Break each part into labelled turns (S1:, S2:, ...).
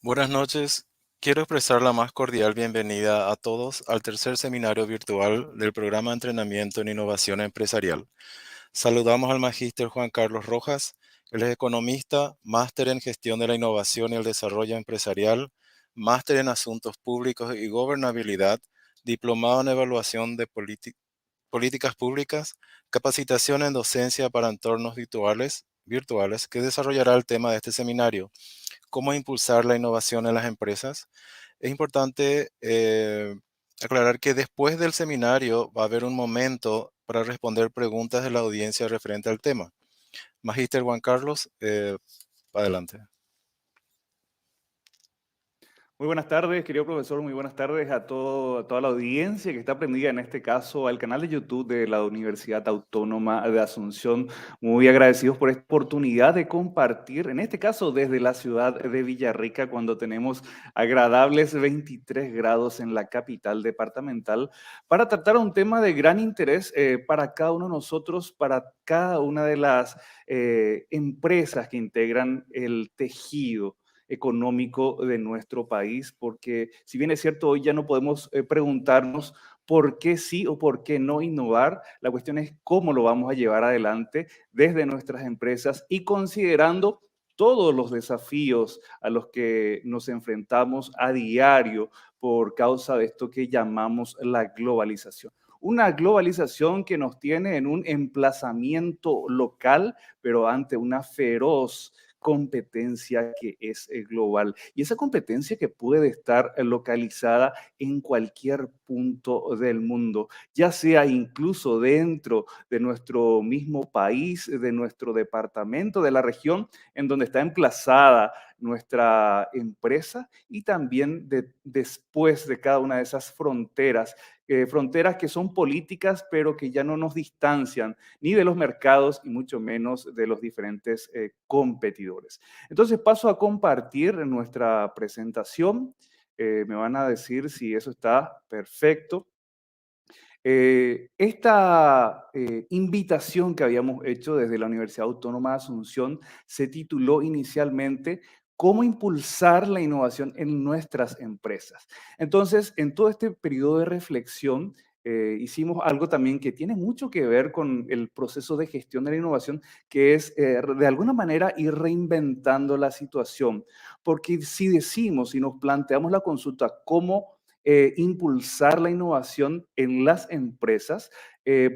S1: Buenas noches. Quiero expresar la más cordial bienvenida a todos al tercer seminario virtual del programa de entrenamiento en innovación empresarial. Saludamos al magíster Juan Carlos Rojas. Él es economista, máster en gestión de la innovación y el desarrollo empresarial, máster en asuntos públicos y gobernabilidad, diplomado en evaluación de políticas públicas, capacitación en docencia para entornos virtuales, que desarrollará el tema de este seminario: cómo impulsar la innovación en las empresas. Es importante aclarar que después del seminario va a haber un momento para responder preguntas de la audiencia referente al tema. Magíster Juan Carlos, adelante.
S2: Muy buenas tardes, querido profesor, muy buenas tardes a toda la audiencia que está prendida, en este caso, al canal de YouTube de la Universidad Autónoma de Asunción. Muy agradecidos por esta oportunidad de compartir, en este caso desde la ciudad de Villarrica, cuando tenemos agradables 23 grados en la capital departamental, para tratar un tema de gran interés para cada uno de nosotros, para cada una de las empresas que integran el tejido económico de nuestro país, porque si bien es cierto, hoy ya no podemos preguntarnos por qué sí o por qué no innovar, la cuestión es cómo lo vamos a llevar adelante desde nuestras empresas y considerando todos los desafíos a los que nos enfrentamos a diario por causa de esto que llamamos la globalización. Una globalización que nos tiene en un emplazamiento local, pero ante una feroz competencia que es global. Y esa competencia que puede estar localizada en cualquier punto del mundo, ya sea incluso dentro de nuestro mismo país, de nuestro departamento, de la región en donde está emplazada nuestra empresa y también después de cada una de esas fronteras, fronteras que son políticas, pero que ya no nos distancian ni de los mercados y mucho menos de los diferentes competidores. Entonces paso a compartir nuestra presentación. Me van a decir si eso está perfecto. Esta invitación que habíamos hecho desde la Universidad Autónoma de Asunción se tituló inicialmente ¿Cómo impulsar la innovación en nuestras empresas? Entonces, en todo este periodo de reflexión, hicimos algo también que tiene mucho que ver con el proceso de gestión de la innovación, que es de alguna manera ir reinventando la situación. Porque si decimos, si nos planteamos la consulta, ¿cómo impulsar la innovación en las empresas?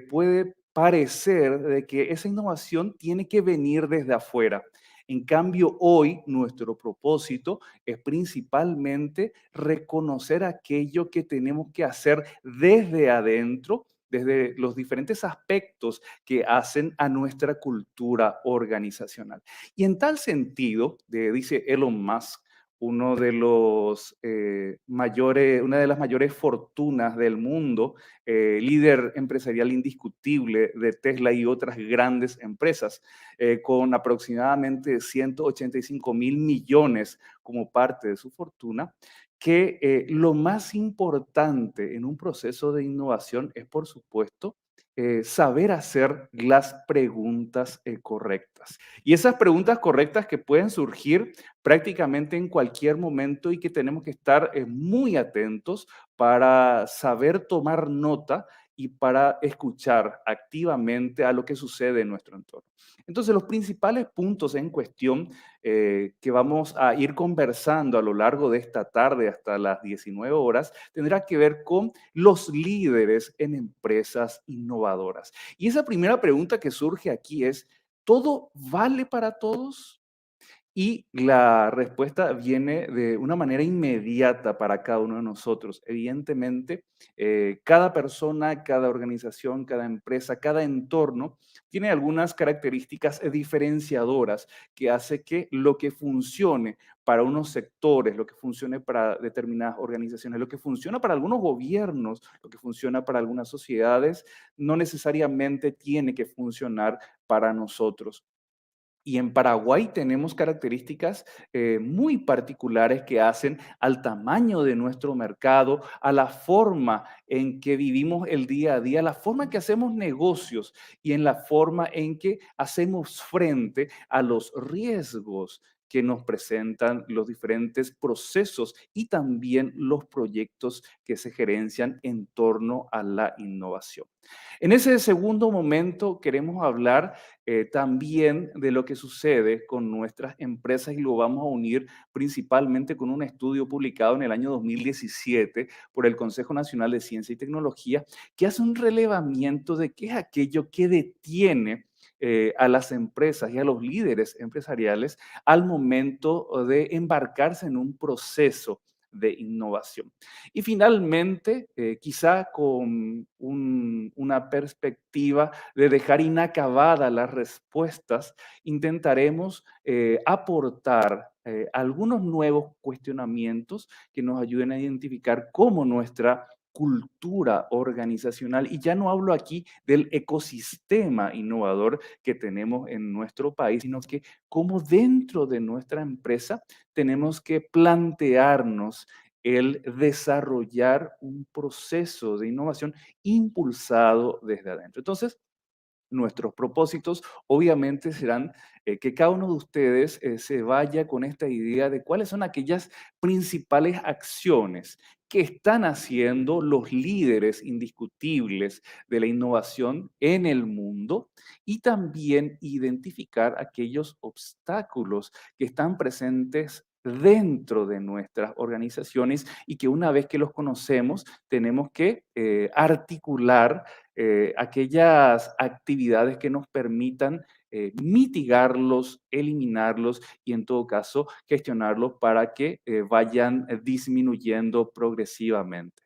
S2: Puede parecer de que esa innovación tiene que venir desde afuera. En cambio, hoy nuestro propósito es principalmente reconocer aquello que tenemos que hacer desde adentro, desde los diferentes aspectos que hacen a nuestra cultura organizacional. Y en tal sentido, dice Elon Musk, uno de los mayores, una de las mayores fortunas del mundo, líder empresarial indiscutible de Tesla y otras grandes empresas, con aproximadamente 185.000 millones como parte de su fortuna, que lo más importante en un proceso de innovación es, por supuesto, saber hacer las preguntas correctas. Y esas preguntas correctas que pueden surgir prácticamente en cualquier momento y que tenemos que estar muy atentos para saber tomar nota y para escuchar activamente a lo que sucede en nuestro entorno. Entonces, los principales puntos en cuestión que vamos a ir conversando a lo largo de esta tarde hasta las 19 horas tendrá que ver con los líderes en empresas innovadoras. Y esa primera pregunta que surge aquí es, ¿todo vale para todos? Y la respuesta viene de una manera inmediata para cada uno de nosotros. Evidentemente, cada persona, cada organización, cada empresa, cada entorno tiene algunas características diferenciadoras que hace que lo que funcione para unos sectores, lo que funcione para determinadas organizaciones, lo que funciona para algunos gobiernos, lo que funciona para algunas sociedades, no necesariamente tiene que funcionar para nosotros. Y en Paraguay tenemos características muy particulares que hacen al tamaño de nuestro mercado, a la forma en que vivimos el día a día, la forma en que hacemos negocios y en la forma en que hacemos frente a los riesgos que nos presentan los diferentes procesos y también los proyectos que se gerencian en torno a la innovación. En ese segundo momento queremos hablar también de lo que sucede con nuestras empresas y lo vamos a unir principalmente con un estudio publicado en el año 2017 por el Consejo Nacional de Ciencia y Tecnología que hace un relevamiento de qué es aquello que detiene a las empresas y a los líderes empresariales al momento de embarcarse en un proceso de innovación. Y finalmente, quizá con una perspectiva de dejar inacabadas las respuestas, intentaremos aportar algunos nuevos cuestionamientos que nos ayuden a identificar cómo nuestra cultura organizacional, y ya no hablo aquí del ecosistema innovador que tenemos en nuestro país, sino que cómo dentro de nuestra empresa tenemos que plantearnos el desarrollar un proceso de innovación impulsado desde adentro. Entonces, nuestros propósitos obviamente serán que cada uno de ustedes se vaya con esta idea de cuáles son aquellas principales acciones que están haciendo los líderes indiscutibles de la innovación en el mundo y también identificar aquellos obstáculos que están presentes dentro de nuestras organizaciones y que una vez que los conocemos tenemos que articular aquellas actividades que nos permitan mitigarlos, eliminarlos y en todo caso gestionarlos para que vayan disminuyendo progresivamente.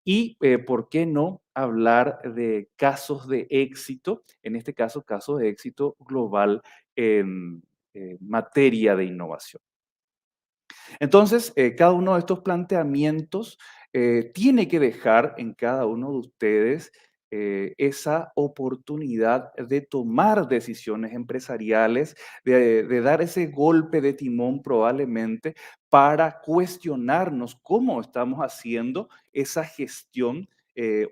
S2: Y por qué no hablar de casos de éxito, en este caso, casos de éxito global en materia de innovación. Entonces, cada uno de estos planteamientos tiene que dejar en cada uno de ustedes esa oportunidad de tomar decisiones empresariales, de dar ese golpe de timón probablemente para cuestionarnos cómo estamos haciendo esa gestión.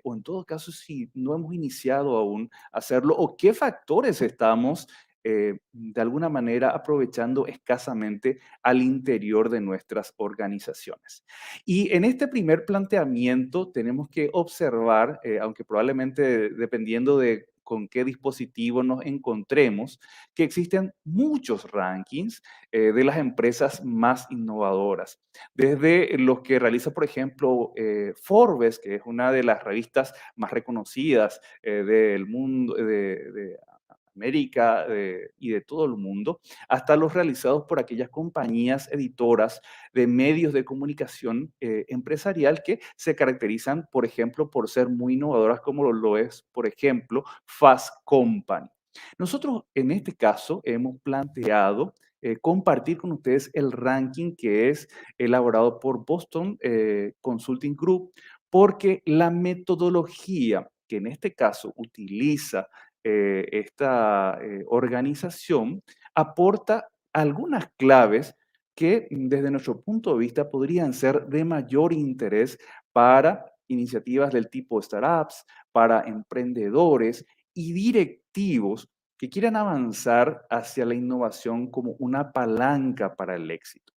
S2: O en todo caso, si no hemos iniciado aún a hacerlo, o qué factores estamos de alguna manera aprovechando escasamente al interior de nuestras organizaciones. Y en este primer planteamiento tenemos que observar, aunque probablemente dependiendo de con qué dispositivo nos encontremos, que existen muchos rankings de las empresas más innovadoras. Desde los que realiza, por ejemplo, Forbes, que es una de las revistas más reconocidas del mundo, de América y de todo el mundo, hasta los realizados por aquellas compañías editoras de medios de comunicación empresarial que se caracterizan, por ejemplo, por ser muy innovadoras, como lo es, por ejemplo, Fast Company. Nosotros, en este caso, hemos planteado compartir con ustedes el ranking que es elaborado por Boston Consulting Group, porque la metodología que en este caso utiliza esta organización aporta algunas claves que desde nuestro punto de vista podrían ser de mayor interés para iniciativas del tipo startups, para emprendedores y directivos que quieran avanzar hacia la innovación como una palanca para el éxito.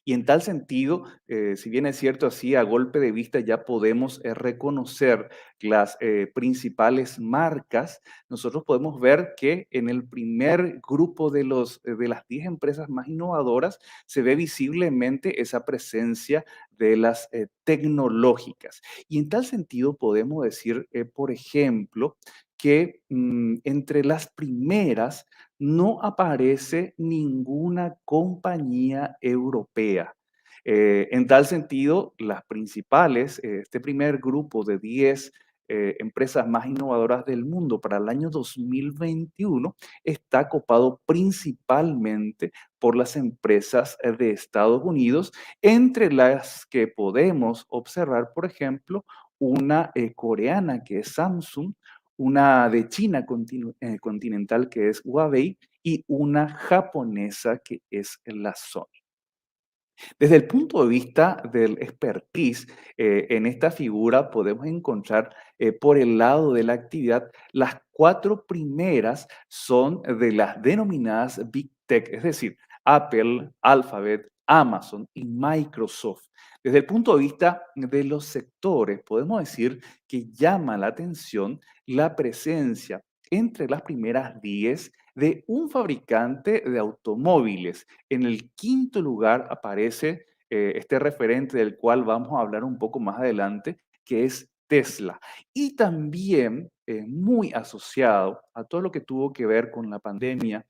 S2: Y en tal sentido, si bien es cierto, así a golpe de vista ya podemos reconocer las principales marcas, nosotros podemos ver que en el primer grupo de las 10 empresas más innovadoras se ve visiblemente esa presencia de las tecnológicas. Y en tal sentido podemos decir, por ejemplo, que entre las primeras no aparece ninguna compañía europea. En tal sentido, las principales, este primer grupo de 10 empresas más innovadoras del mundo para el año 2021 está copado principalmente por las empresas de Estados Unidos, entre las que podemos observar, por ejemplo, una coreana que es Samsung, una de China continental que es Huawei y una japonesa que es la Sony. Desde el punto de vista del expertise, en esta figura podemos encontrar por el lado de la actividad, las cuatro primeras son de las denominadas Big Tech, es decir, Apple, Alphabet, Amazon y Microsoft. Desde el punto de vista de los sectores, podemos decir que llama la atención la presencia entre las primeras 10 de un fabricante de automóviles. En el quinto lugar aparece este referente del cual vamos a hablar un poco más adelante, que es Tesla. Y también muy asociado a todo lo que tuvo que ver con la pandemia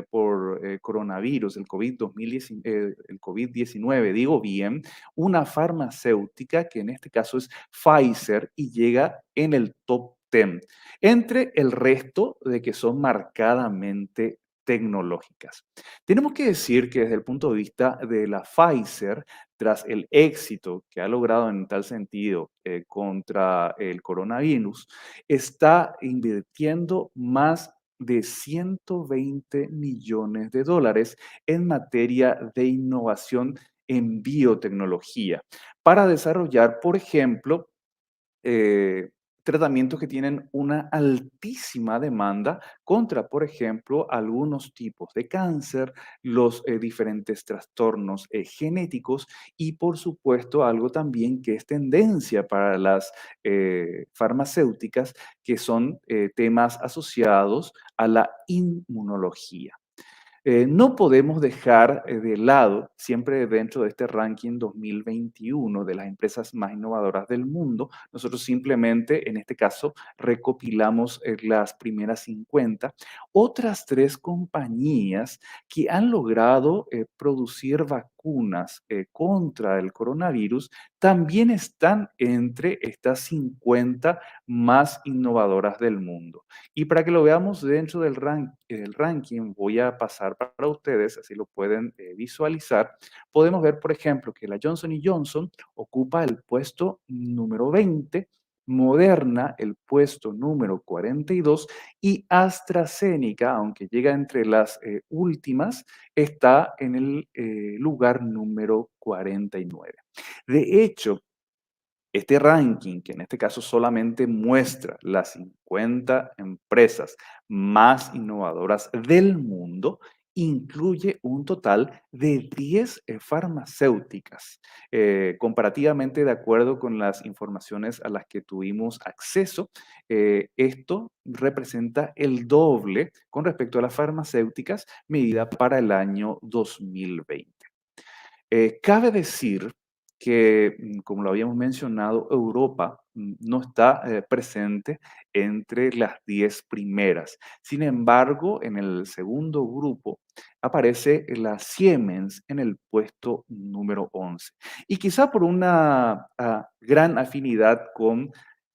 S2: por coronavirus, el COVID-19, digo bien, una farmacéutica que en este caso es Pfizer y llega en el top 10, entre el resto de que son marcadamente tecnológicas. Tenemos que decir que desde el punto de vista de la Pfizer, tras el éxito que ha logrado en tal sentido contra el coronavirus, está invirtiendo más de 120 millones de dólares en materia de innovación en biotecnología para desarrollar, por ejemplo, eh, tratamientos que tienen una altísima demanda contra, por ejemplo, algunos tipos de cáncer, los diferentes trastornos genéticos y, por supuesto, algo también que es tendencia para las farmacéuticas, que son temas asociados a la inmunología. No podemos dejar de lado, siempre dentro de este ranking 2021 de las empresas más innovadoras del mundo, nosotros simplemente, en este caso, recopilamos las primeras 50, otras tres compañías que han logrado producir vacunas contra el coronavirus, también están entre estas 50 más innovadoras del mundo. Y para que lo veamos dentro del ranking, voy a pasar para ustedes, así lo pueden visualizar. Podemos ver, por ejemplo, que la Johnson Johnson ocupa el puesto número 20, Moderna el puesto número 42 y AstraZeneca, aunque llega entre las últimas, está en el lugar número 49. De hecho, este ranking, que en este caso solamente muestra las 50 empresas más innovadoras del mundo, incluye un total de 10 farmacéuticas. Comparativamente, de acuerdo con las informaciones a las que tuvimos acceso, esto representa el doble con respecto a las farmacéuticas medida para el año 2020. Cabe decir que, como lo habíamos mencionado, Europa no está presente entre las 10 primeras. Sin embargo, en el segundo grupo aparece la Siemens en el puesto número 11. Y quizá por una gran afinidad con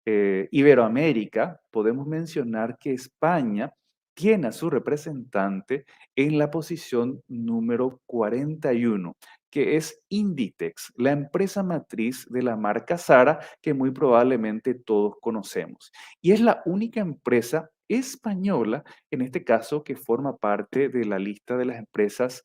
S2: Iberoamérica, podemos mencionar que España tiene a su representante en la posición número 41, que es Inditex, la empresa matriz de la marca Zara que muy probablemente todos conocemos. Y es la única empresa española, en este caso, que forma parte de la lista de las empresas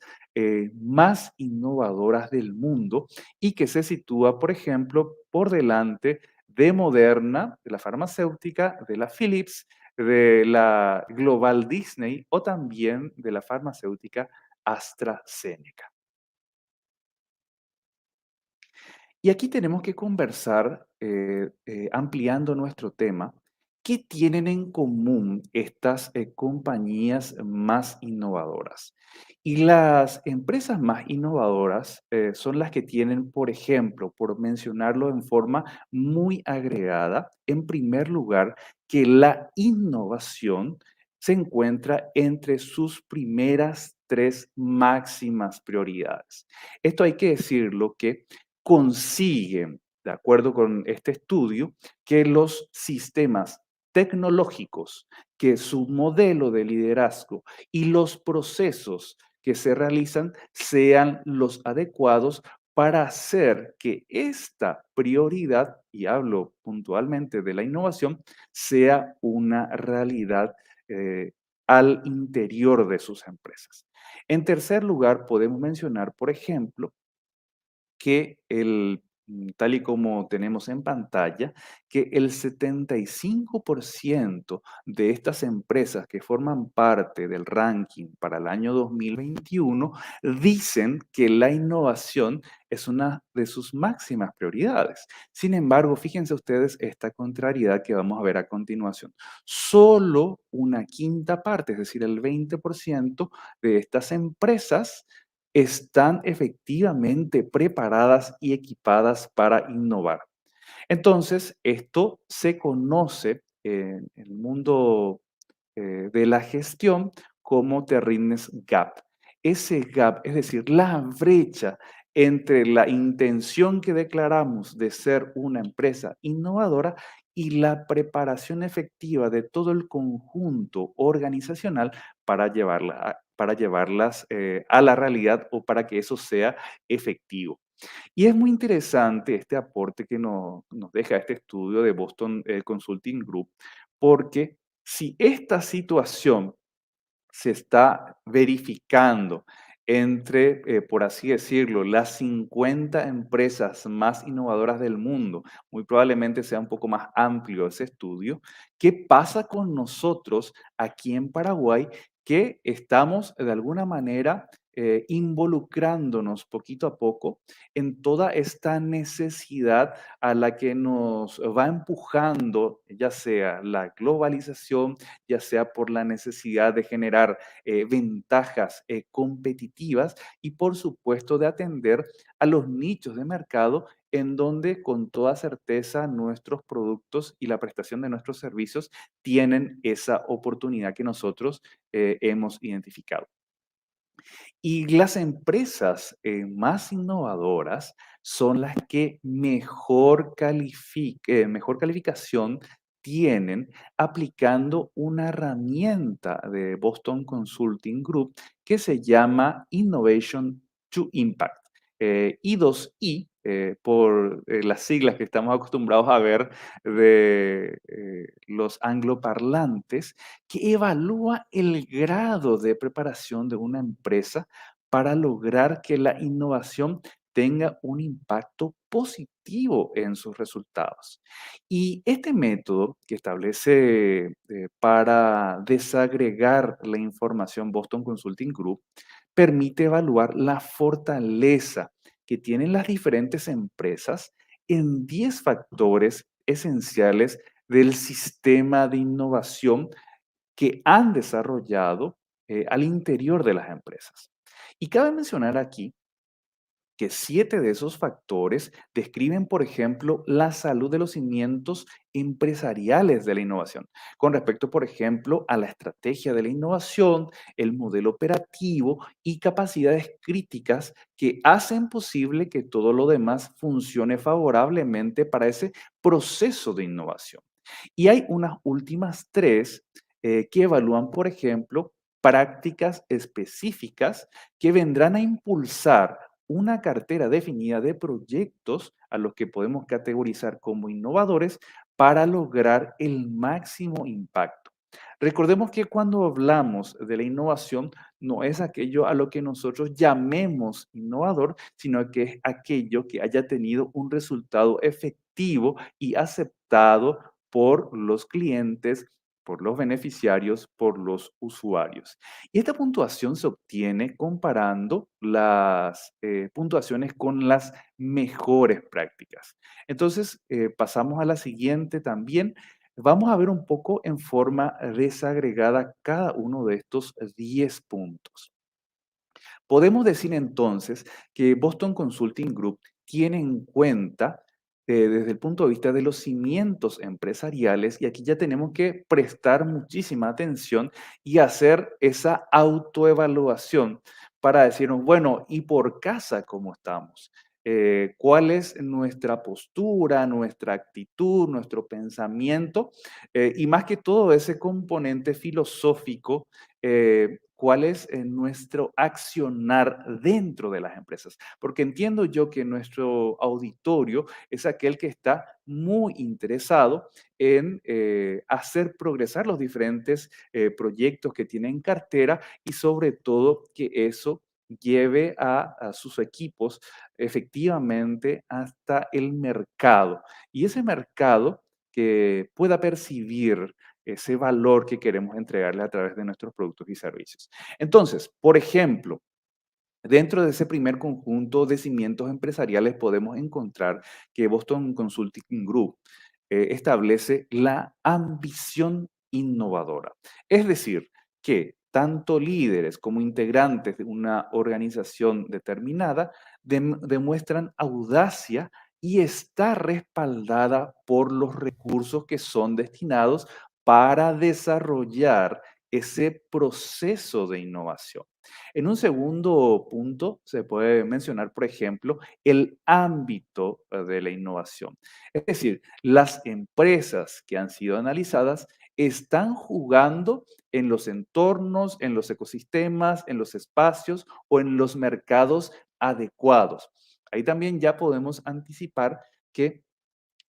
S2: más innovadoras del mundo y que se sitúa, por ejemplo, por delante de Moderna, de la farmacéutica, de la Philips, de la Global Disney o también de la farmacéutica AstraZeneca. Y aquí tenemos que conversar, ampliando nuestro tema, ¿qué tienen en común estas compañías más innovadoras? Y las empresas más innovadoras son las que tienen, por ejemplo, por mencionarlo en forma muy agregada, en primer lugar, que la innovación se encuentra entre sus primeras tres máximas prioridades. Esto hay que decirlo que consiguen, de acuerdo con este estudio, que los sistemas tecnológicos, que su modelo de liderazgo y los procesos que se realizan sean los adecuados para hacer que esta prioridad, y hablo puntualmente de la innovación, sea una realidad eh, al interior de sus empresas. En tercer lugar, podemos mencionar, por ejemplo, que tal y como tenemos en pantalla, que el 75% de estas empresas que forman parte del ranking para el año 2021 dicen que la innovación es una de sus máximas prioridades. Sin embargo, fíjense ustedes esta contrariedad que vamos a ver a continuación. Solo una quinta parte, es decir, el 20% de estas empresas están efectivamente preparadas y equipadas para innovar. Entonces, esto se conoce en el mundo de la gestión como Terrines Gap. Ese gap, es decir, la brecha entre la intención que declaramos de ser una empresa innovadora y la preparación efectiva de todo el conjunto organizacional para llevarlas a la realidad o para que eso sea efectivo. Y es muy interesante este aporte que nos deja este estudio de Boston Consulting Group, porque si esta situación se está verificando entre, por así decirlo, las 50 empresas más innovadoras del mundo, muy probablemente sea un poco más amplio ese estudio. ¿Qué pasa con nosotros aquí en Paraguay que estamos de alguna manera involucrándonos poquito a poco en toda esta necesidad a la que nos va empujando, ya sea la globalización, ya sea por la necesidad de generar ventajas competitivas y por supuesto de atender a los nichos de mercado en donde con toda certeza nuestros productos y la prestación de nuestros servicios tienen esa oportunidad que nosotros hemos identificado. Y las empresas más innovadoras son las que mejor calificación tienen aplicando una herramienta de Boston Consulting Group que se llama Innovation to Impact. I2I, por las siglas que estamos acostumbrados a ver de los angloparlantes, que evalúa el grado de preparación de una empresa para lograr que la innovación tenga un impacto positivo en sus resultados. Y este método que establece para desagregar la información Boston Consulting Group permite evaluar la fortaleza que tienen las diferentes empresas en 10 factores esenciales del sistema de innovación que han desarrollado al interior de las empresas. Y cabe mencionar aquí que 7 de esos factores describen, por ejemplo, la salud de los cimientos empresariales de la innovación, con respecto, por ejemplo, a la estrategia de la innovación, el modelo operativo y capacidades críticas que hacen posible que todo lo demás funcione favorablemente para ese proceso de innovación. Y hay unas últimas tres que evalúan, por ejemplo, prácticas específicas que vendrán a impulsar una cartera definida de proyectos a los que podemos categorizar como innovadores para lograr el máximo impacto. Recordemos que cuando hablamos de la innovación, no es aquello a lo que nosotros llamemos innovador, sino que es aquello que haya tenido un resultado efectivo y aceptado por los clientes, por los beneficiarios, por los usuarios. Y esta puntuación se obtiene comparando las puntuaciones con las mejores prácticas. Entonces, pasamos a la siguiente también. Vamos a ver un poco en forma desagregada cada uno de estos 10 puntos. Podemos decir entonces que Boston Consulting Group tiene en cuenta desde el punto de vista de los cimientos empresariales, y aquí ya tenemos que prestar muchísima atención y hacer esa autoevaluación para decirnos, bueno, ¿y por casa cómo estamos? ¿Cuál es nuestra postura, nuestra actitud, nuestro pensamiento? Y más que todo ese componente filosófico, cuál es nuestro accionar dentro de las empresas. Porque entiendo yo que nuestro auditorio es aquel que está muy interesado en hacer progresar los diferentes proyectos que tiene en cartera y sobre todo que eso lleve a sus equipos efectivamente hasta el mercado. Y ese mercado que pueda percibir ese valor que queremos entregarle a través de nuestros productos y servicios. Entonces, por ejemplo, dentro de ese primer conjunto de cimientos empresariales podemos encontrar que Boston Consulting Group establece la ambición innovadora. Es decir, que tanto líderes como integrantes de una organización determinada demuestran audacia y está respaldada por los recursos que son destinados para desarrollar ese proceso de innovación. En un segundo punto, se puede mencionar, por ejemplo, el ámbito de la innovación. Es decir, las empresas que han sido analizadas están jugando en los entornos, en los ecosistemas, en los espacios o en los mercados adecuados. Ahí también ya podemos anticipar que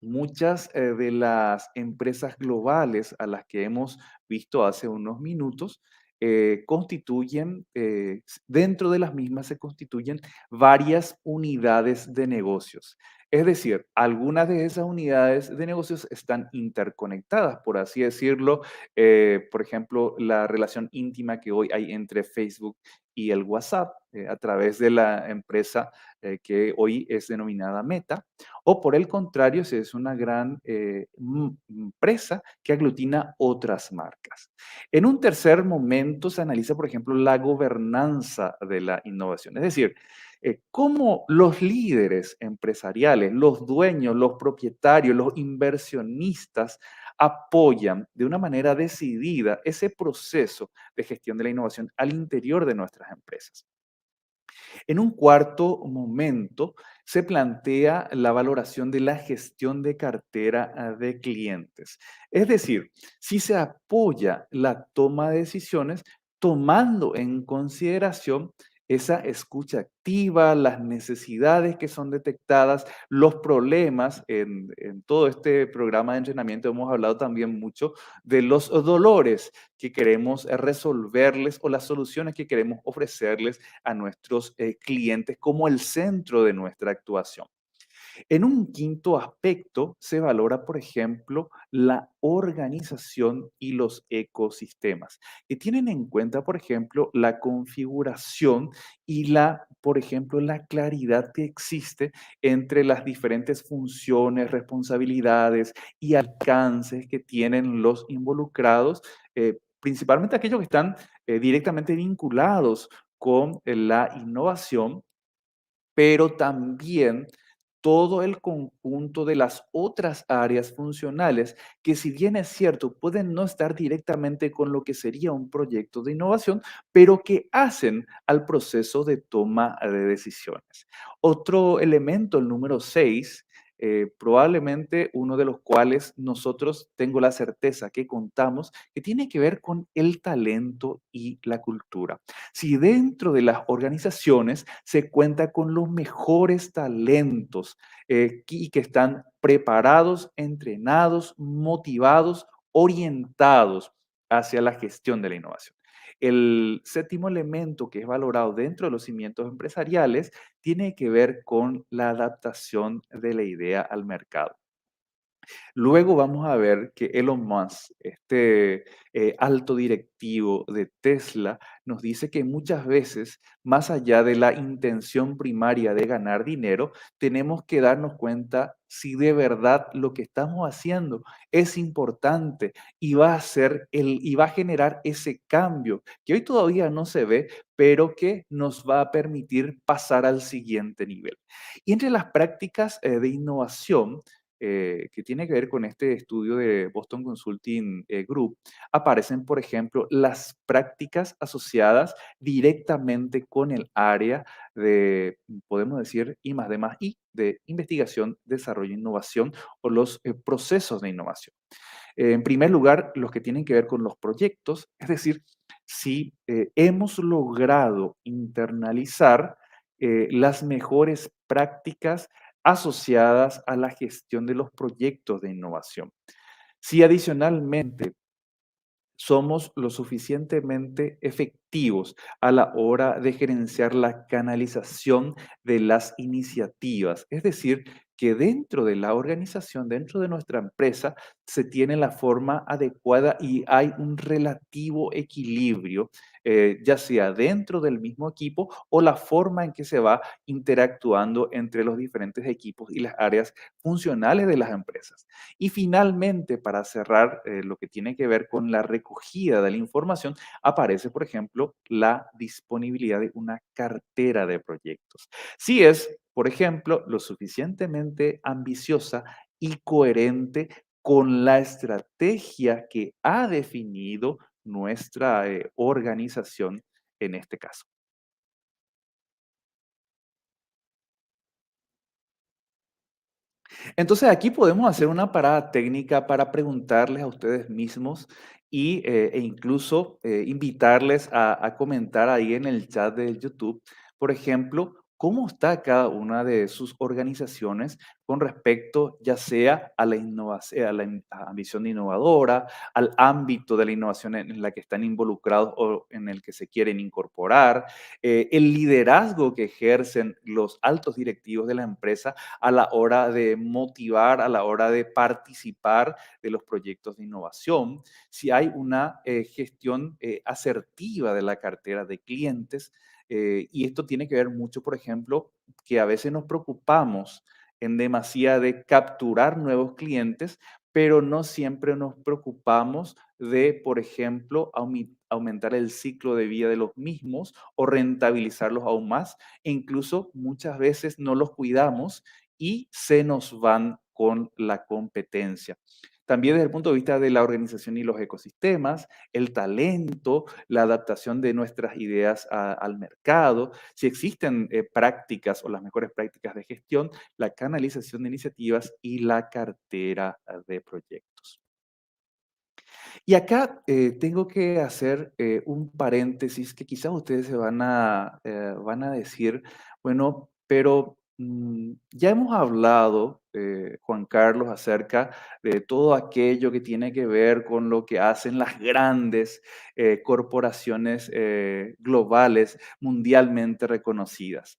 S2: muchas de las empresas globales a las que hemos visto hace unos minutos constituyen, dentro de las mismas se constituyen varias unidades de negocios. Es decir, algunas de esas unidades de negocios están interconectadas, por así decirlo. Por ejemplo, la relación íntima que hoy hay entre Facebook y el WhatsApp a través de la empresa que hoy es denominada Meta, o por el contrario, si es una gran empresa que aglutina otras marcas. En un tercer momento se analiza, por ejemplo, la gobernanza de la innovación, es decir, cómo los líderes empresariales, los dueños, los propietarios, los inversionistas apoyan de una manera decidida ese proceso de gestión de la innovación al interior de nuestras empresas. En un cuarto momento, se plantea la valoración de la gestión de cartera de clientes. Es decir, si se apoya la toma de decisiones tomando en consideración esa escucha activa, las necesidades que son detectadas, los problemas. En todo este programa de entrenamiento hemos hablado también mucho de los dolores que queremos resolverles o las soluciones que queremos ofrecerles a nuestros clientes como el centro de nuestra actuación. En un quinto aspecto se valora, por ejemplo, la organización y los ecosistemas, que tienen en cuenta, por ejemplo, la configuración y por ejemplo, la claridad que existe entre las diferentes funciones, responsabilidades y alcances que tienen los involucrados, principalmente aquellos que están directamente vinculados con la innovación, pero también todo el conjunto de las otras áreas funcionales que, si bien es cierto, pueden no estar directamente con lo que sería un proyecto de innovación, pero que hacen al proceso de toma de decisiones. Otro elemento, el número 6, probablemente uno de los cuales nosotros tengo la certeza que contamos, que tiene que ver con el talento y la cultura. Si dentro de las organizaciones se cuenta con los mejores talentos y que están preparados, entrenados, motivados, orientados hacia la gestión de la innovación. El séptimo elemento que es valorado dentro de los cimientos empresariales tiene que ver con la adaptación de la idea al mercado. Luego vamos a ver que Elon Musk, este alto directivo de Tesla, nos dice que muchas veces, más allá de la intención primaria de ganar dinero, tenemos que darnos cuenta si de verdad lo que estamos haciendo es importante y y va a generar ese cambio que hoy todavía no se ve, pero que nos va a permitir pasar al siguiente nivel. Y entre las prácticas de innovación, que tiene que ver con este estudio de Boston Consulting Group, aparecen, por ejemplo, las prácticas asociadas directamente con el área de, podemos decir, I más D más I, de investigación, desarrollo e innovación o los procesos de innovación. En primer lugar, los que tienen que ver con los proyectos, es decir, si hemos logrado internalizar las mejores prácticas asociadas a la gestión de los proyectos de innovación. Si adicionalmente somos lo suficientemente efectivos a la hora de gerenciar la canalización de las iniciativas. Es decir, que dentro de la organización, dentro de nuestra empresa, se tiene la forma adecuada y hay un relativo equilibrio, ya sea dentro del mismo equipo o la forma en que se va interactuando entre los diferentes equipos y las áreas funcionales de las empresas. Y finalmente, para cerrar lo que tiene que ver con la recogida de la información, aparece, por ejemplo, la disponibilidad de una cartera de proyectos. Si es, por ejemplo, lo suficientemente ambiciosa y coherente con la estrategia que ha definido nuestra organización en este caso. Entonces aquí podemos hacer una parada técnica para preguntarles a ustedes mismos e incluso invitarles a comentar ahí en el chat de YouTube, por ejemplo, cómo está cada una de sus organizaciones con respecto ya sea a la innovación, a ambición innovadora, al ámbito de la innovación en la que están involucrados o en el que se quieren incorporar, el liderazgo que ejercen los altos directivos de la empresa a la hora de motivar, a la hora de participar de los proyectos de innovación, si hay una gestión asertiva de la cartera de clientes. Y esto tiene que ver mucho, por ejemplo, que a veces nos preocupamos en demasía de capturar nuevos clientes, pero no siempre nos preocupamos de, por ejemplo, aumentar el ciclo de vida de los mismos o rentabilizarlos aún más. E incluso muchas veces no los cuidamos y se nos van con la competencia. También desde el punto de vista de la organización y los ecosistemas, el talento, la adaptación de nuestras ideas al mercado, si existen prácticas o las mejores prácticas de gestión, la canalización de iniciativas y la cartera de proyectos. Y acá tengo que hacer un paréntesis que quizás ustedes se van a decir, bueno, pero ya hemos hablado, Juan Carlos, acerca de todo aquello que tiene que ver con lo que hacen las grandes corporaciones globales mundialmente reconocidas.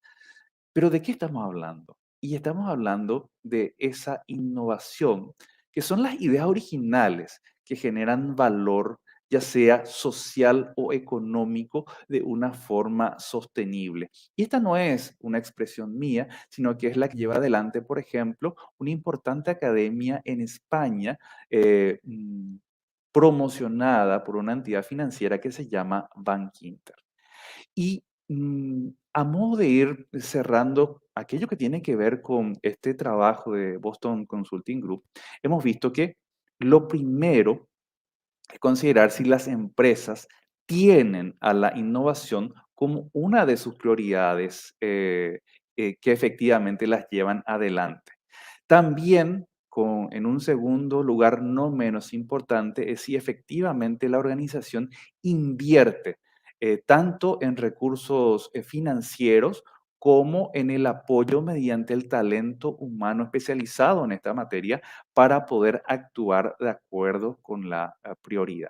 S2: Pero ¿de qué estamos hablando? Y estamos hablando de esa innovación, que son las ideas originales que generan valor, ya sea social o económico, de una forma sostenible. Y esta no es una expresión mía, sino que es la que lleva adelante, por ejemplo, una importante academia en España, eh, mm, promocionada por una entidad financiera que se llama Bankinter. Y a modo de ir cerrando aquello que tiene que ver con este trabajo de Boston Consulting Group, hemos visto que lo primero es considerar si las empresas tienen a la innovación como una de sus prioridades que efectivamente las llevan adelante. También, en un segundo lugar, no menos importante, es si efectivamente la organización invierte tanto en recursos financieros como en el apoyo mediante el talento humano especializado en esta materia para poder actuar de acuerdo con la prioridad.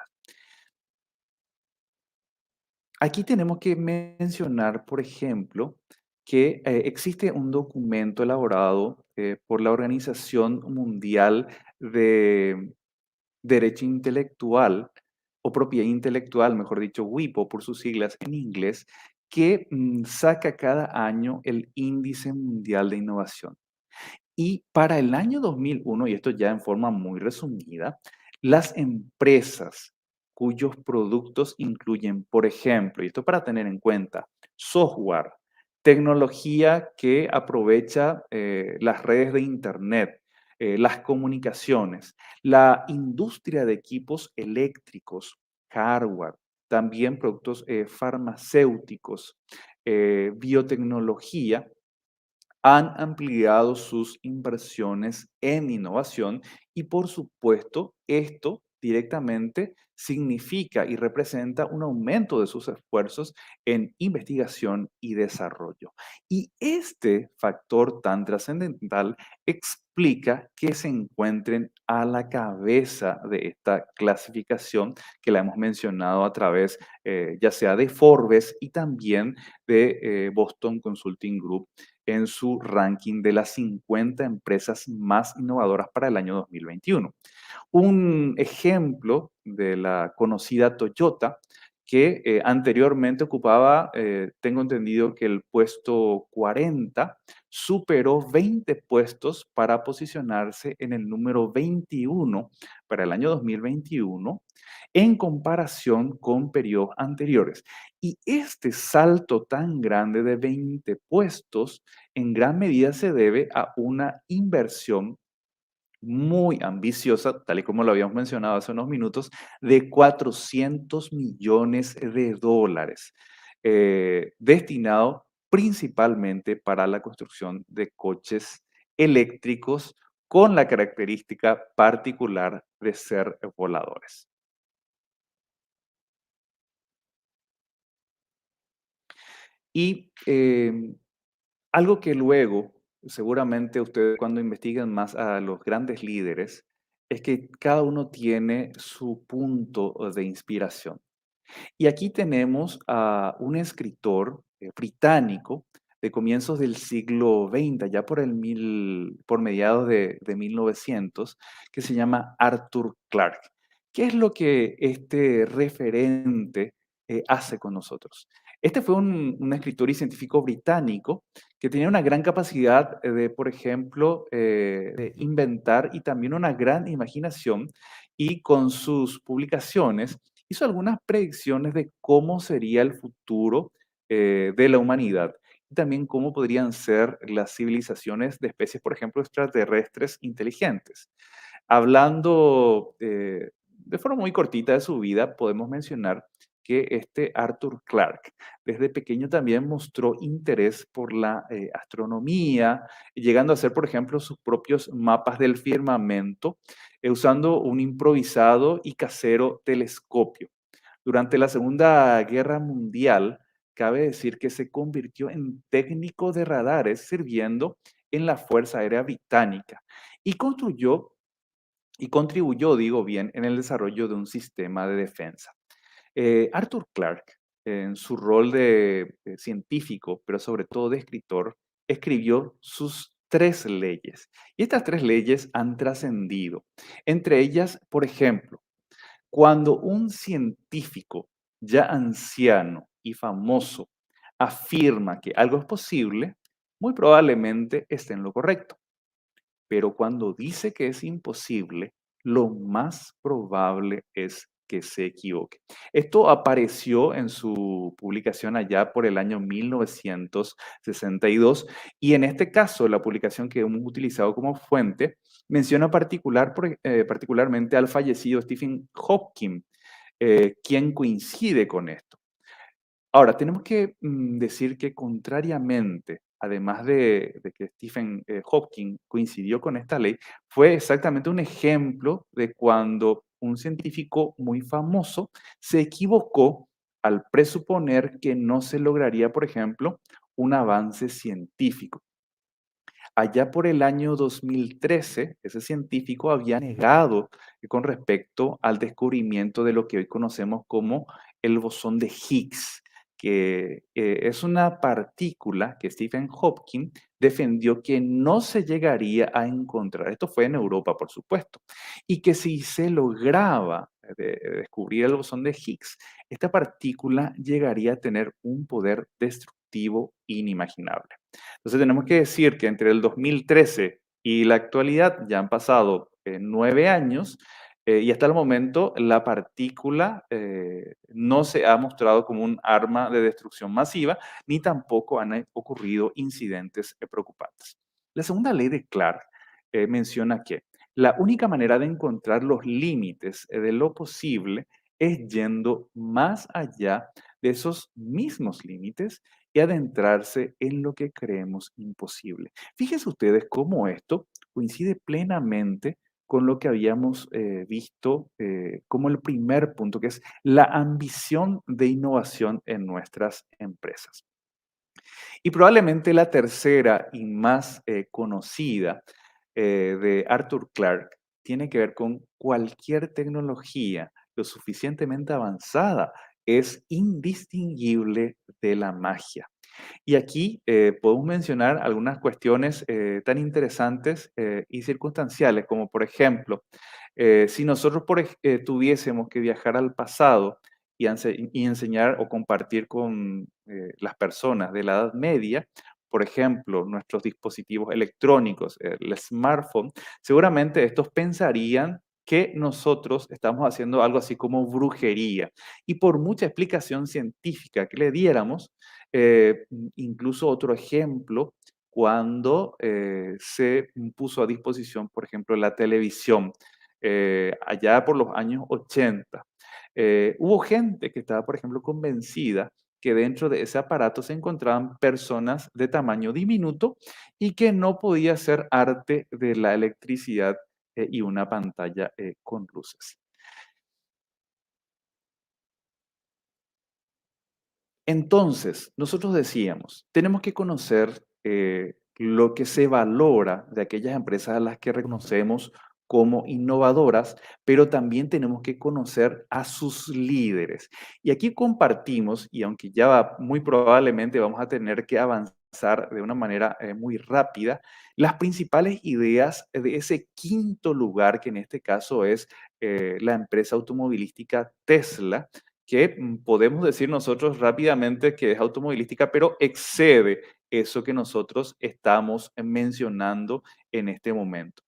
S2: Aquí tenemos que mencionar, por ejemplo, que existe un documento elaborado por la Organización Mundial de Derecho Intelectual o Propiedad Intelectual, mejor dicho, WIPO por sus siglas en inglés, que saca cada año el Índice Mundial de Innovación. Y para el año 2001, y esto ya en forma muy resumida, las empresas cuyos productos incluyen, por ejemplo, y esto para tener en cuenta, software, tecnología que aprovecha las redes de Internet, las comunicaciones, la industria de equipos eléctricos, hardware, también productos farmacéuticos, biotecnología, han ampliado sus inversiones en innovación y por supuesto esto directamente significa y representa un aumento de sus esfuerzos en investigación y desarrollo. Y este factor tan trascendental explica que se encuentren a la cabeza de esta clasificación que la hemos mencionado a través ya sea de Forbes y también de Boston Consulting Group en su ranking de las 50 empresas más innovadoras para el año 2021. Un ejemplo de la conocida Toyota, que anteriormente ocupaba, tengo entendido que el puesto 40, superó 20 puestos para posicionarse en el número 21 para el año 2021 en comparación con periodos anteriores. Y este salto tan grande de 20 puestos en gran medida se debe a una inversión muy ambiciosa, tal y como lo habíamos mencionado hace unos minutos, de 400 millones de dólares, destinado principalmente para la construcción de coches eléctricos con la característica particular de ser voladores. Y algo que luego, seguramente ustedes cuando investiguen más a los grandes líderes, es que cada uno tiene su punto de inspiración. Y aquí tenemos a un escritor británico de comienzos del siglo XX, ya por mediados de 1900, que se llama Arthur Clarke. ¿Qué es lo que este referente hace con nosotros? Este fue un escritor y científico británico que tenía una gran capacidad de, por ejemplo, de inventar y también una gran imaginación, y con sus publicaciones hizo algunas predicciones de cómo sería el futuro de la humanidad y también cómo podrían ser las civilizaciones de especies, por ejemplo, extraterrestres inteligentes. Hablando de forma muy cortita de su vida, podemos mencionar que este Arthur Clarke desde pequeño también mostró interés por la astronomía, llegando a hacer, por ejemplo, sus propios mapas del firmamento, usando un improvisado y casero telescopio. Durante la Segunda Guerra Mundial, cabe decir que se convirtió en técnico de radares sirviendo en la Fuerza Aérea Británica y construyó y contribuyó, digo bien, en el desarrollo de un sistema de defensa. Arthur Clarke, en su rol de científico, pero sobre todo de escritor, escribió sus tres leyes. Y estas tres leyes han trascendido. Entre ellas, por ejemplo, cuando un científico ya anciano y famoso afirma que algo es posible, muy probablemente esté en lo correcto. Pero cuando dice que es imposible, lo más probable es que se equivoque. Esto apareció en su publicación allá por el año 1962 y en este caso la publicación que hemos utilizado como fuente menciona particularmente al fallecido Stephen Hawking, quien coincide con esto. Ahora, tenemos que decir que contrariamente, además de que Stephen Hawking coincidió con esta ley, fue exactamente un ejemplo de cuando un científico muy famoso se equivocó al presuponer que no se lograría, por ejemplo, un avance científico. Allá por el año 2013, ese científico había negado con respecto al descubrimiento de lo que hoy conocemos como el bosón de Higgs, que es una partícula que Stephen Hawking defendió que no se llegaría a encontrar. Esto fue en Europa, por supuesto. Y que si se lograba descubrir el bosón de Higgs, esta partícula llegaría a tener un poder destructivo inimaginable. Entonces tenemos que decir que entre el 2013 y la actualidad ya han pasado 9 años, y hasta el momento la partícula no se ha mostrado como un arma de destrucción masiva, ni tampoco han ocurrido incidentes preocupantes. La segunda ley de Clarke menciona que la única manera de encontrar los límites de lo posible es yendo más allá de esos mismos límites y adentrarse en lo que creemos imposible. Fíjense ustedes cómo esto coincide plenamente con lo que habíamos visto como el primer punto, que es la ambición de innovación en nuestras empresas. Y probablemente la tercera y más conocida de Arthur Clarke tiene que ver con cualquier tecnología lo suficientemente avanzada es indistinguible de la magia. Y aquí podemos mencionar algunas cuestiones tan interesantes y circunstanciales, como por ejemplo, si nosotros tuviésemos que viajar al pasado y enseñar o compartir con las personas de la Edad Media, por ejemplo, nuestros dispositivos electrónicos, el smartphone, seguramente estos pensarían que nosotros estamos haciendo algo así como brujería. Y por mucha explicación científica que le diéramos, incluso otro ejemplo, cuando se puso a disposición, por ejemplo, la televisión, allá por los años 80. Hubo gente que estaba, por ejemplo, convencida que dentro de ese aparato se encontraban personas de tamaño diminuto y que no podía ser arte de la electricidad y una pantalla con luces. Entonces, nosotros decíamos, tenemos que conocer lo que se valora de aquellas empresas a las que reconocemos como innovadoras, pero también tenemos que conocer a sus líderes. Y aquí compartimos, y aunque muy probablemente vamos a tener que avanzar de una manera muy rápida, las principales ideas de ese quinto lugar, que en este caso es la empresa automovilística Tesla, que podemos decir nosotros rápidamente que es automovilística, pero excede eso que nosotros estamos mencionando en este momento.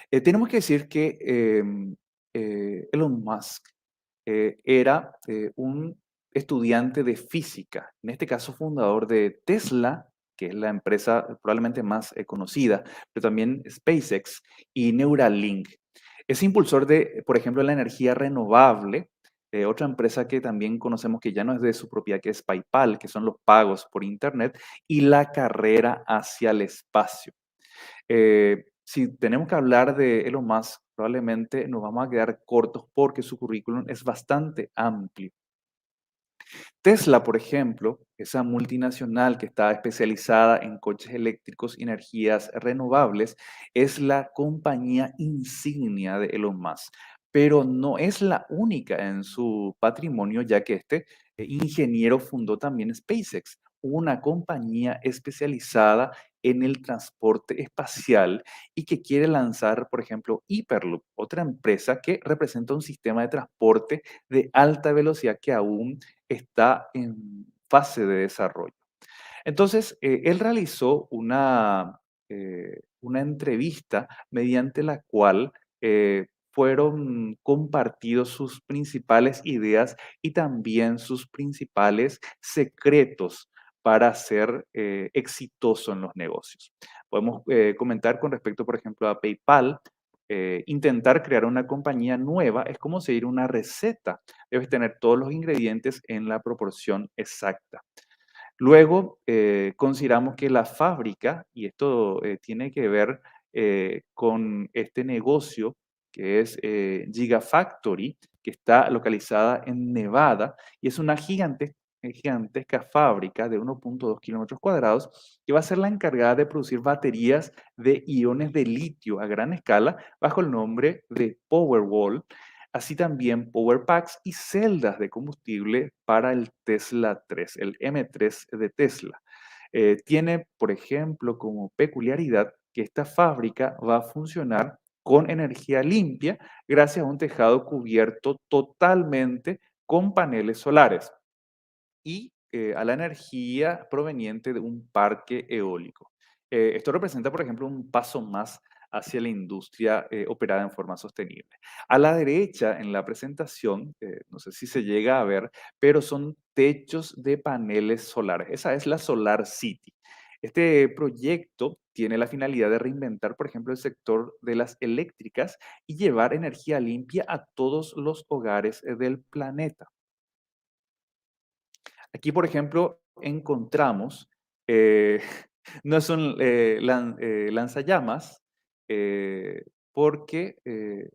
S2: Tenemos que decir que Elon Musk era un estudiante de física, en este caso fundador de Tesla, que es la empresa probablemente más conocida, pero también SpaceX y Neuralink. Es impulsor de, por ejemplo, la energía renovable, otra empresa que también conocemos que ya no es de su propiedad, que es PayPal, que son los pagos por Internet, y la carrera hacia el espacio. Si tenemos que hablar de Elon Musk, probablemente nos vamos a quedar cortos porque su currículum es bastante amplio. Tesla, por ejemplo, esa multinacional que está especializada en coches eléctricos y energías renovables, es la compañía insignia de Elon Musk, pero no es la única en su patrimonio, ya que este ingeniero fundó también SpaceX, una compañía especializada en el transporte espacial y que quiere lanzar, por ejemplo, Hyperloop, otra empresa que representa un sistema de transporte de alta velocidad que aún está en fase de desarrollo. Entonces, él realizó una entrevista mediante la cual fueron compartidos sus principales ideas y también sus principales secretos para ser exitoso en los negocios. Podemos comentar con respecto, por ejemplo, a PayPal. Intentar crear una compañía nueva es como seguir una receta. Debes tener todos los ingredientes en la proporción exacta. Luego, consideramos que la fábrica, y esto tiene que ver con este negocio que es Gigafactory, que está localizada en Nevada, y es una gigantesca fábrica de 1,2 kilómetros cuadrados, que va a ser la encargada de producir baterías de iones de litio a gran escala bajo el nombre de Powerwall, así también power packs y celdas de combustible para el Tesla 3, el M3 de Tesla. Tiene, por ejemplo, como peculiaridad que esta fábrica va a funcionar con energía limpia gracias a un tejado cubierto totalmente con paneles solares y a la energía proveniente de un parque eólico. Esto representa, por ejemplo, un paso más hacia la industria operada en forma sostenible. A la derecha, en la presentación, no sé si se llega a ver, pero son techos de paneles solares. Esa es la Solar City. Este proyecto tiene la finalidad de reinventar, por ejemplo, el sector de las eléctricas y llevar energía limpia a todos los hogares del planeta. Aquí, por ejemplo, encontramos, eh, no es un lanzallamas, porque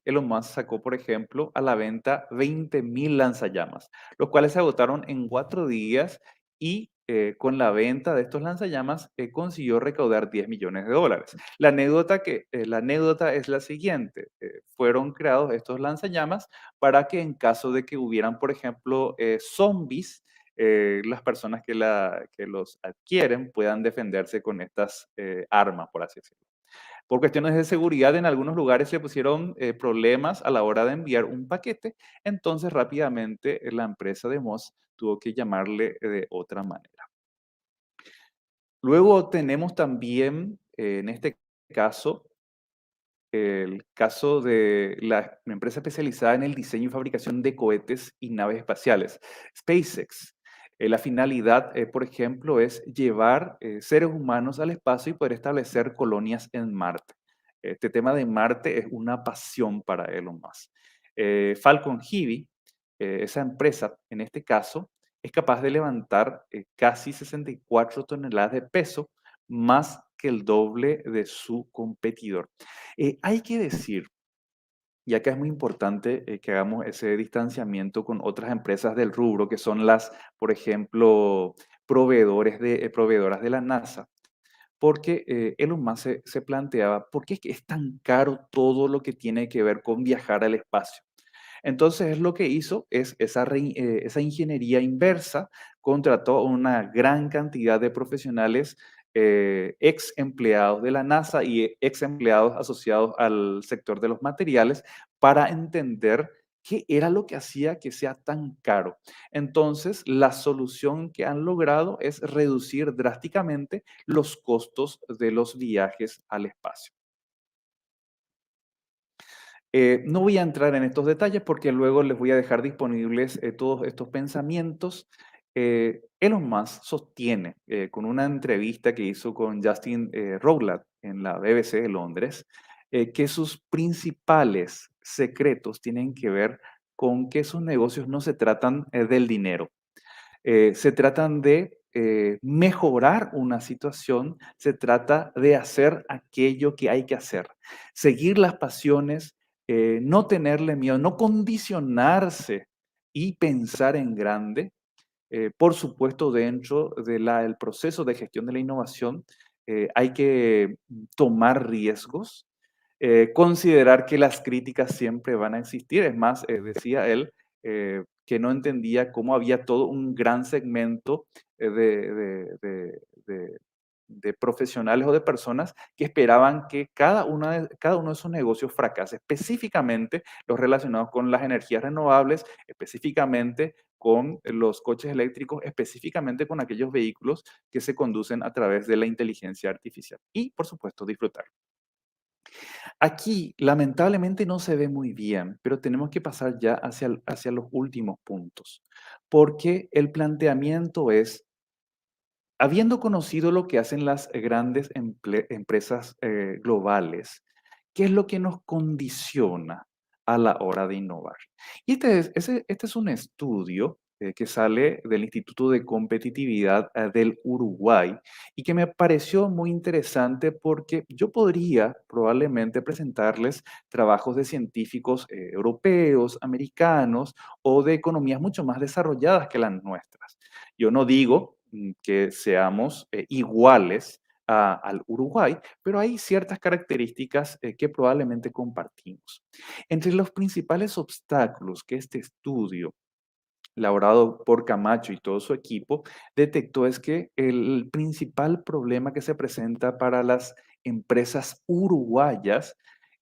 S2: Elon Musk sacó, por ejemplo, a la venta 20.000 lanzallamas, los cuales se agotaron en 4 días y con la venta de estos lanzallamas consiguió recaudar $10 millones. La anécdota es la siguiente: fueron creados estos lanzallamas para que en caso de que hubieran, por ejemplo, zombies, las personas que los adquieren puedan defenderse con estas armas, por así decirlo. Por cuestiones de seguridad, en algunos lugares se pusieron problemas a la hora de enviar un paquete, entonces rápidamente la empresa de Moss tuvo que llamarle de otra manera. Luego tenemos también, en este caso, el caso de la empresa especializada en el diseño y fabricación de cohetes y naves espaciales, SpaceX. La finalidad, por ejemplo, es llevar seres humanos al espacio y poder establecer colonias en Marte. Este tema de Marte es una pasión para Elon Musk. Falcon Heavy, esa empresa, en este caso, es capaz de levantar casi 64 toneladas de peso, más que el doble de su competidor. Hay que decir, y acá es muy importante que hagamos ese distanciamiento con otras empresas del rubro, que son las, por ejemplo, proveedoras de la NASA, porque Elon Musk se planteaba, ¿por qué es que es tan caro todo lo que tiene que ver con viajar al espacio? Entonces, lo que hizo es esa ingeniería inversa, contrató a una gran cantidad de profesionales, ex empleados de la NASA y ex empleados asociados al sector de los materiales, para entender qué era lo que hacía que sea tan caro. Entonces, la solución que han logrado es reducir drásticamente los costos de los viajes al espacio. No voy a entrar en estos detalles porque luego les voy a dejar disponibles todos estos pensamientos. Elon Musk sostiene, con una entrevista que hizo con Justin Rowland en la BBC de Londres, que sus principales secretos tienen que ver con que sus negocios no se tratan del dinero, se tratan de mejorar una situación, se trata de hacer aquello que hay que hacer, seguir las pasiones, no tenerle miedo, no condicionarse y pensar en grande. Por supuesto, dentro del proceso de gestión de la innovación, hay que tomar riesgos, considerar que las críticas siempre van a existir. Es más, decía él que no entendía cómo había todo un gran segmento de profesionales o de personas que esperaban que cada uno de sus negocios fracase, específicamente los relacionados con las energías renovables, específicamente con los coches eléctricos, específicamente con aquellos vehículos que se conducen a través de la inteligencia artificial y, por supuesto, disfrutar. Aquí, lamentablemente, no se ve muy bien, pero tenemos que pasar ya hacia los últimos puntos, porque el planteamiento es, habiendo conocido lo que hacen las grandes empresas globales, ¿qué es lo que nos condiciona a la hora de innovar? Y este es un estudio que sale del Instituto de Competitividad del Uruguay y que me pareció muy interesante porque yo podría probablemente presentarles trabajos de científicos europeos, americanos o de economías mucho más desarrolladas que las nuestras. Yo no digo que seamos iguales al Uruguay, pero hay ciertas características que probablemente compartimos. Entre los principales obstáculos que este estudio, elaborado por Camacho y todo su equipo, detectó es que el principal problema que se presenta para las empresas uruguayas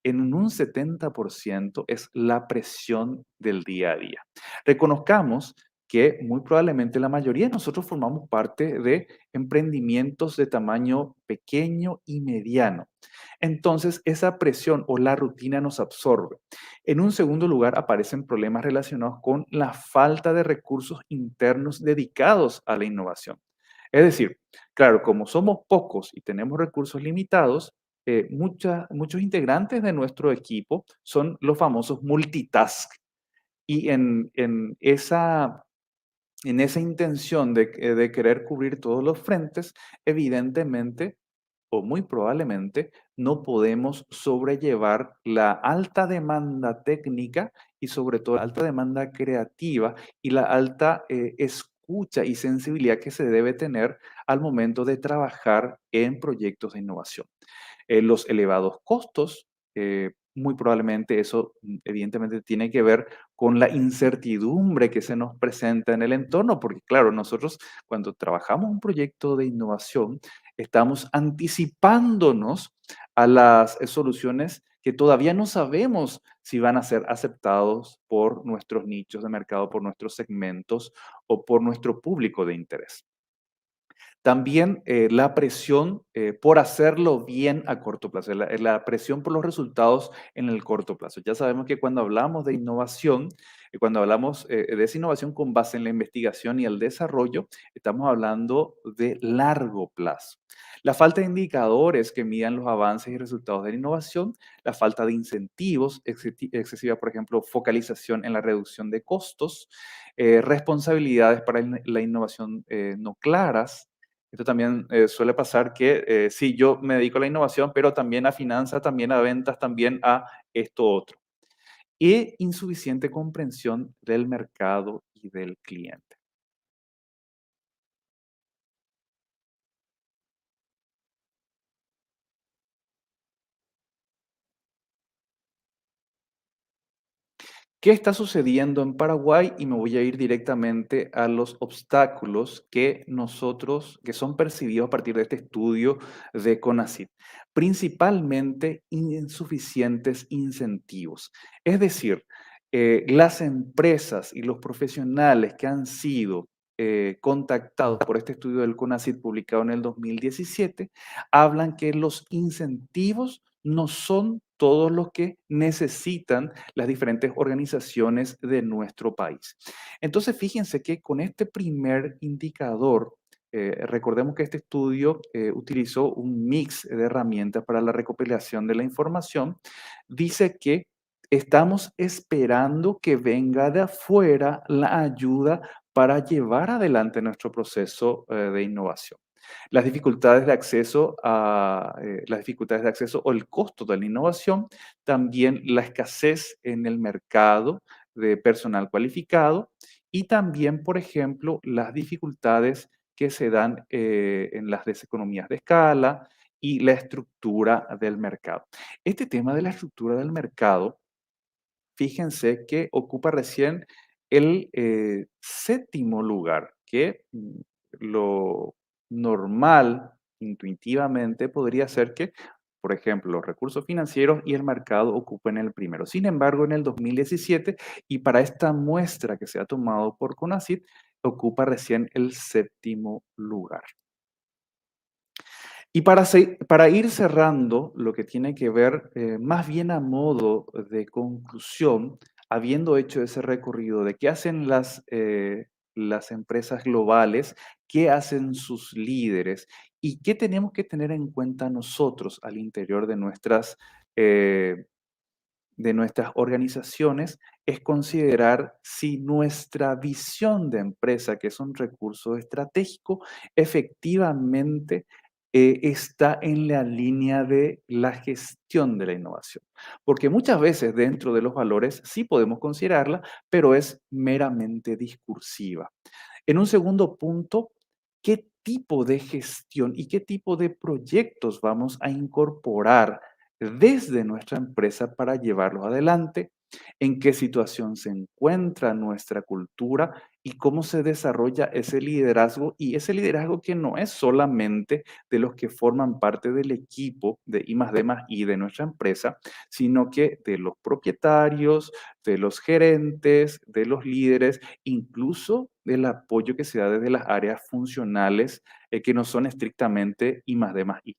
S2: en un 70% es la presión del día a día. Reconozcamos que muy probablemente la mayoría de nosotros formamos parte de emprendimientos de tamaño pequeño y mediano. Entonces, esa presión o la rutina nos absorbe. En un segundo lugar, aparecen problemas relacionados con la falta de recursos internos dedicados a la innovación. Es decir, claro, como somos pocos y tenemos recursos limitados, muchos integrantes de nuestro equipo son los famosos multitask. Y en esa intención de querer cubrir todos los frentes, evidentemente o muy probablemente no podemos sobrellevar la alta demanda técnica y sobre todo la alta demanda creativa y la alta escucha y sensibilidad que se debe tener al momento de trabajar en proyectos de innovación. Los elevados costos, muy probablemente eso evidentemente tiene que ver con la incertidumbre que se nos presenta en el entorno, porque claro, nosotros cuando trabajamos un proyecto de innovación, estamos anticipándonos a las soluciones que todavía no sabemos si van a ser aceptados por nuestros nichos de mercado, por nuestros segmentos o por nuestro público de interés. También la presión por hacerlo bien a corto plazo, la presión por los resultados en el corto plazo. Ya sabemos que cuando hablamos de innovación, cuando hablamos de esa innovación con base en la investigación y el desarrollo, estamos hablando de largo plazo. La falta de indicadores que midan los avances y resultados de la innovación, la falta de incentivos, excesiva, por ejemplo, focalización en la reducción de costos, responsabilidades para la innovación no claras, esto también suele pasar que sí, yo me dedico a la innovación, pero también a finanzas, también a ventas, también a esto otro. Y insuficiente comprensión del mercado y del cliente. ¿Qué está sucediendo en Paraguay? Y me voy a ir directamente a los obstáculos que son percibidos a partir de este estudio de CONACYT. Principalmente insuficientes incentivos. Es decir, las empresas y los profesionales que han sido contactados por este estudio del CONACYT publicado en el 2017 hablan que los incentivos no son todos los que necesitan las diferentes organizaciones de nuestro país. Entonces, fíjense que con este primer indicador, recordemos que este estudio utilizó un mix de herramientas para la recopilación de la información, dice que estamos esperando que venga de afuera la ayuda para llevar adelante nuestro proceso de innovación. Las dificultades de acceso o el costo de la innovación, también la escasez en el mercado de personal cualificado y también, por ejemplo, las dificultades que se dan en las deseconomías de escala y la estructura del mercado. Este tema de la estructura del mercado, fíjense que ocupa recién el séptimo lugar, que lo normal, intuitivamente, podría ser que, por ejemplo, los recursos financieros y el mercado ocupen el primero. Sin embargo, en el 2017, y para esta muestra que se ha tomado por CONACYT, ocupa recién el séptimo lugar. Y para ir cerrando lo que tiene que ver más bien a modo de conclusión, habiendo hecho ese recorrido de qué hacen las empresas globales, qué hacen sus líderes y qué tenemos que tener en cuenta nosotros al interior eh, de nuestras organizaciones, es considerar si nuestra visión de empresa, que es un recurso estratégico, efectivamente está en la línea de la gestión de la innovación. Porque muchas veces dentro de los valores sí podemos considerarla, pero es meramente discursiva. En un segundo punto, ¿qué tipo de gestión y qué tipo de proyectos vamos a incorporar desde nuestra empresa para llevarlos adelante? ¿En qué situación se encuentra nuestra cultura y cómo se desarrolla ese liderazgo? Y ese liderazgo que no es solamente de los que forman parte del equipo de I+D+I de nuestra empresa, sino que de los propietarios, de los gerentes, de los líderes, incluso del apoyo que se da desde las áreas funcionales que no son estrictamente I+D+I.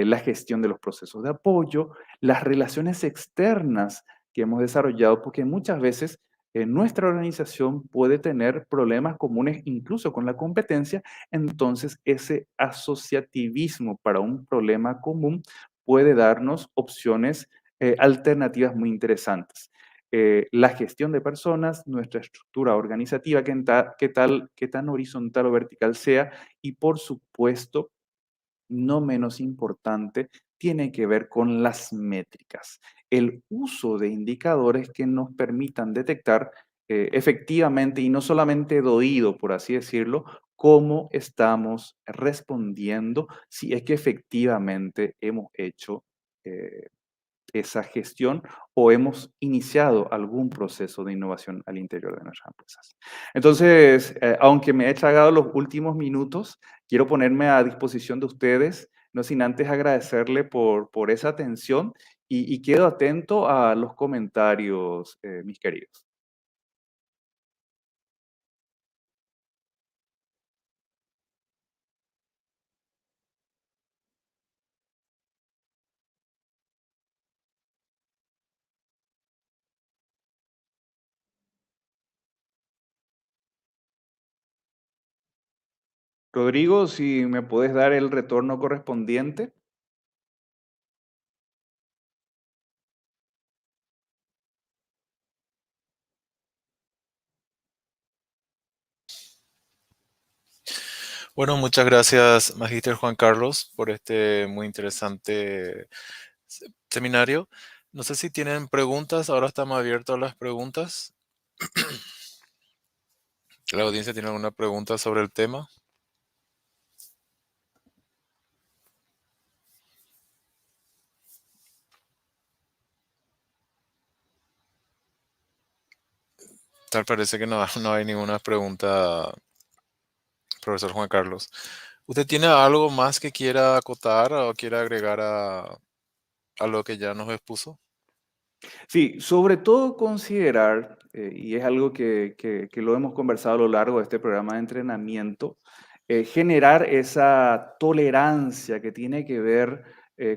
S2: La gestión de los procesos de apoyo, las relaciones externas que hemos desarrollado, porque muchas veces nuestra organización puede tener problemas comunes incluso con la competencia, entonces ese asociativismo para un problema común puede darnos opciones alternativas muy interesantes. La gestión de personas, nuestra estructura organizativa, qué tan horizontal o vertical sea, y por supuesto, no menos importante, tiene que ver con las métricas, el uso de indicadores que nos permitan detectar efectivamente y no solamente de oído, por así decirlo, cómo estamos respondiendo, si es que efectivamente hemos hecho eh, esa gestión o hemos iniciado algún proceso de innovación al interior de nuestras empresas. Entonces, aunque me he tragado los últimos minutos, quiero ponerme a disposición de ustedes, no sin antes agradecerle por esa atención y quedo atento a los comentarios, mis queridos. Rodrigo, si me puedes dar el retorno correspondiente.
S1: Bueno, muchas gracias, Magíster Juan Carlos, por este muy interesante seminario. No sé si tienen preguntas, ahora estamos abiertos a las preguntas. ¿La audiencia tiene alguna pregunta sobre el tema? Tal parece que no, no hay ninguna pregunta, profesor Juan Carlos. ¿Usted tiene algo más que quiera acotar o quiera agregar a lo que ya nos expuso?
S2: Sí, sobre todo considerar, y es algo que lo hemos conversado a lo largo de este programa de entrenamiento, generar esa tolerancia que tiene que ver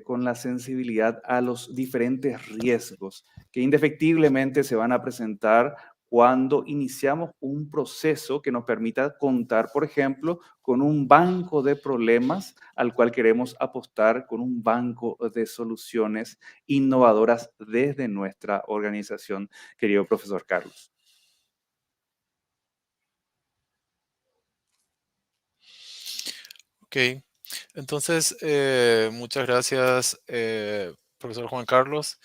S2: con la sensibilidad a los diferentes riesgos que indefectiblemente se van a presentar cuando iniciamos un proceso que nos permita contar, por ejemplo, con un banco de problemas al cual queremos apostar, con un banco de soluciones innovadoras desde nuestra organización, querido profesor Carlos.
S1: Ok, entonces, muchas gracias, profesor Juan Carlos.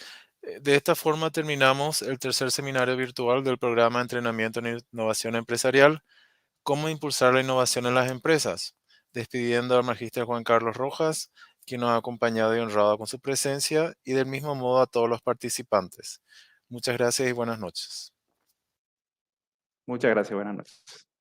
S1: De esta forma terminamos el tercer seminario virtual del programa de Entrenamiento en Innovación Empresarial, ¿Cómo impulsar la innovación en las empresas? Despidiendo al magíster Juan Carlos Rojas, quien nos ha acompañado y honrado con su presencia, y del mismo modo a todos los participantes. Muchas gracias y buenas noches.
S2: Muchas gracias, buenas noches.